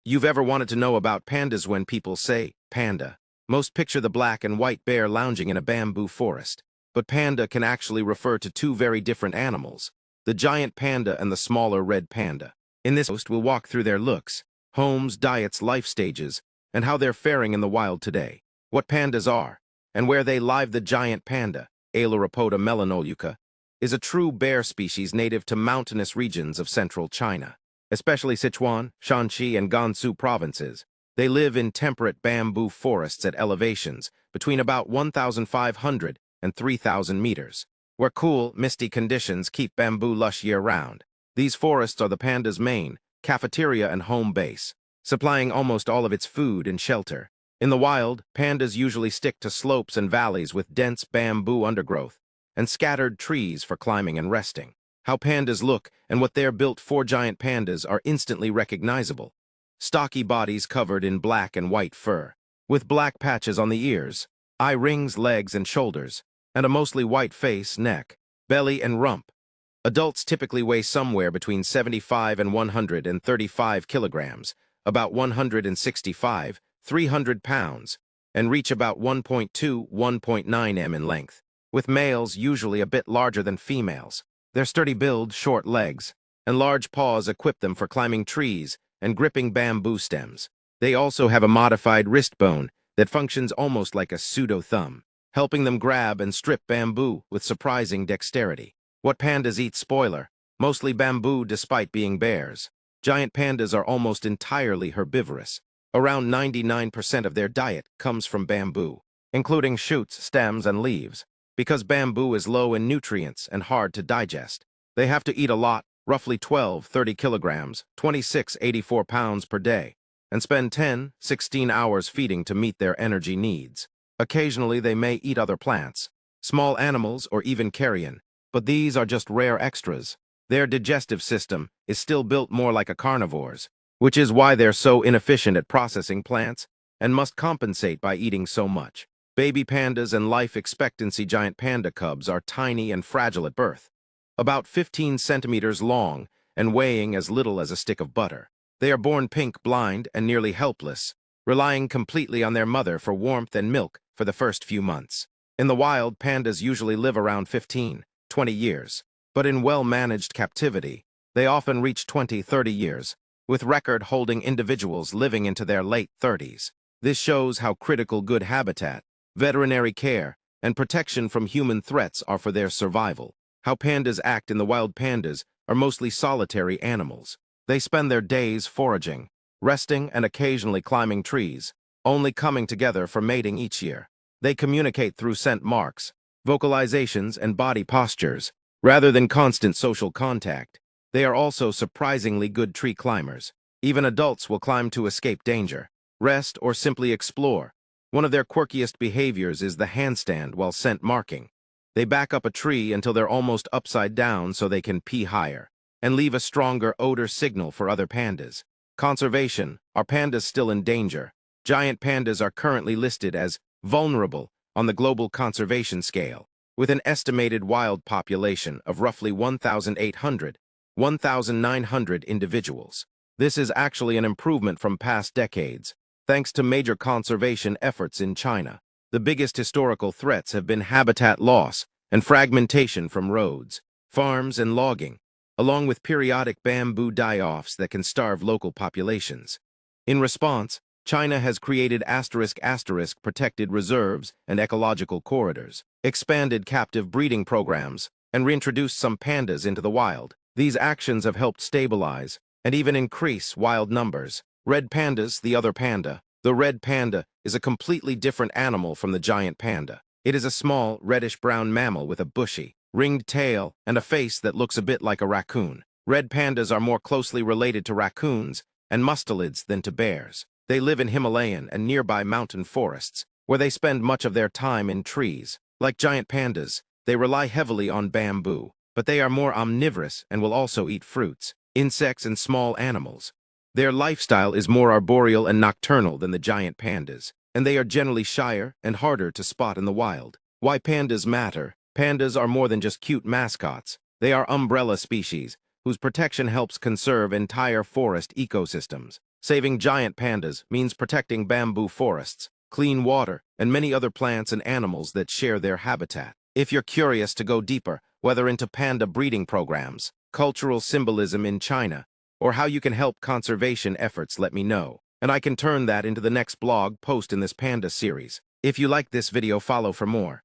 You've ever wanted to know about pandas? When people say panda, most picture the black and white bear lounging in a bamboo forest. But panda can actually refer to two very different animals, the giant panda and the smaller red panda. In this post, we'll walk through their looks, homes, diets, life stages, and how they're faring in the wild today, what pandas are, and where they live. The giant panda, Ailuropoda melanoliuca, is a true bear species native to mountainous regions of central China, especially Sichuan, Shanxi, and Gansu provinces. They live in temperate bamboo forests at elevations between about 1,500 and 3,000 meters, where cool, misty conditions keep bamboo lush year-round. These forests are the panda's main cafeteria and home base, supplying almost all of its food and shelter. In the wild, pandas usually stick to slopes and valleys with dense bamboo undergrowth and scattered trees for climbing and resting. How pandas look and what they're built for. Giant pandas are instantly recognizable. Stocky bodies covered in black and white fur, with black patches on the ears, eye rings, legs, and shoulders, and a mostly white face, neck, belly, and rump. Adults typically weigh somewhere between 75 and 135 kilograms, about 165, 300 pounds, and reach about 1.2–1.9 m in length, with males usually a bit larger than females. Their sturdy build, short legs, and large paws equip them for climbing trees and gripping bamboo stems. They also have a modified wrist bone that functions almost like a pseudo-thumb, helping them grab and strip bamboo with surprising dexterity. What pandas eat? Spoiler: mostly bamboo despite being bears. Giant pandas are almost entirely herbivorous. Around 99% of their diet comes from bamboo, including shoots, stems, and leaves. Because bamboo is low in nutrients and hard to digest, they have to eat a lot, roughly 12–30 kilograms, 26–84 pounds per day, and spend 10–16 hours feeding to meet their energy needs. Occasionally, they may eat other plants, small animals, or even carrion, but these are just rare extras. Their digestive system is still built more like a carnivore's, which is why they're so inefficient at processing plants and must compensate by eating so much. Baby pandas and life expectancy. Giant panda cubs are tiny and fragile at birth, about 15 centimeters long and weighing as little as a stick of butter. They are born pink, blind, and nearly helpless, relying completely on their mother for warmth and milk for the first few months. In the wild, pandas usually live around 15–20 years, but in well-managed captivity, they often reach 20–30 years, with record-holding individuals living into their late 30s. This shows how critical good habitat, veterinary care, and protection from human threats are for their survival. How pandas act in the wild. Pandas are mostly solitary animals. They spend their days foraging, resting, and occasionally climbing trees, only coming together for mating each year. They communicate through scent marks, vocalizations, and body postures, rather than constant social contact. They are also surprisingly good tree climbers. Even adults will climb to escape danger, rest, or simply explore. One of their quirkiest behaviors is the handstand while scent marking. They back up a tree until they're almost upside down so they can pee higher, and leave a stronger odor signal for other pandas. Conservation. Are pandas still in danger? Giant pandas are currently listed as vulnerable on the global conservation scale, with an estimated wild population of roughly 1,800–1,900 individuals. This is actually an improvement from past decades, thanks to major conservation efforts in China. The biggest historical threats have been habitat loss and fragmentation from roads, farms, and logging, along with periodic bamboo die-offs that can starve local populations. In response, China has created *** protected reserves and ecological corridors, expanded captive breeding programs, and reintroduced some pandas into the wild. These actions have helped stabilize and even increase wild numbers. Red pandas, the other panda. The red panda is a completely different animal from the giant panda. It is a small, reddish-brown mammal with a bushy, ringed tail and a face that looks a bit like a raccoon. Red pandas are more closely related to raccoons and mustelids than to bears. They live in Himalayan and nearby mountain forests, where they spend much of their time in trees. Like giant pandas, they rely heavily on bamboo, but they are more omnivorous and will also eat fruits, insects, and small animals. Their lifestyle is more arboreal and nocturnal than the giant pandas, and they are generally shyer and harder to spot in the wild. Why pandas matter? Pandas are more than just cute mascots. They are umbrella species, whose protection helps conserve entire forest ecosystems. Saving giant pandas means protecting bamboo forests, clean water, and many other plants and animals that share their habitat. If you're curious to go deeper, whether into panda breeding programs, cultural symbolism in China, or how you can help conservation efforts, let me know, and I can turn that into the next blog post in this panda series. If you like this video, follow for more.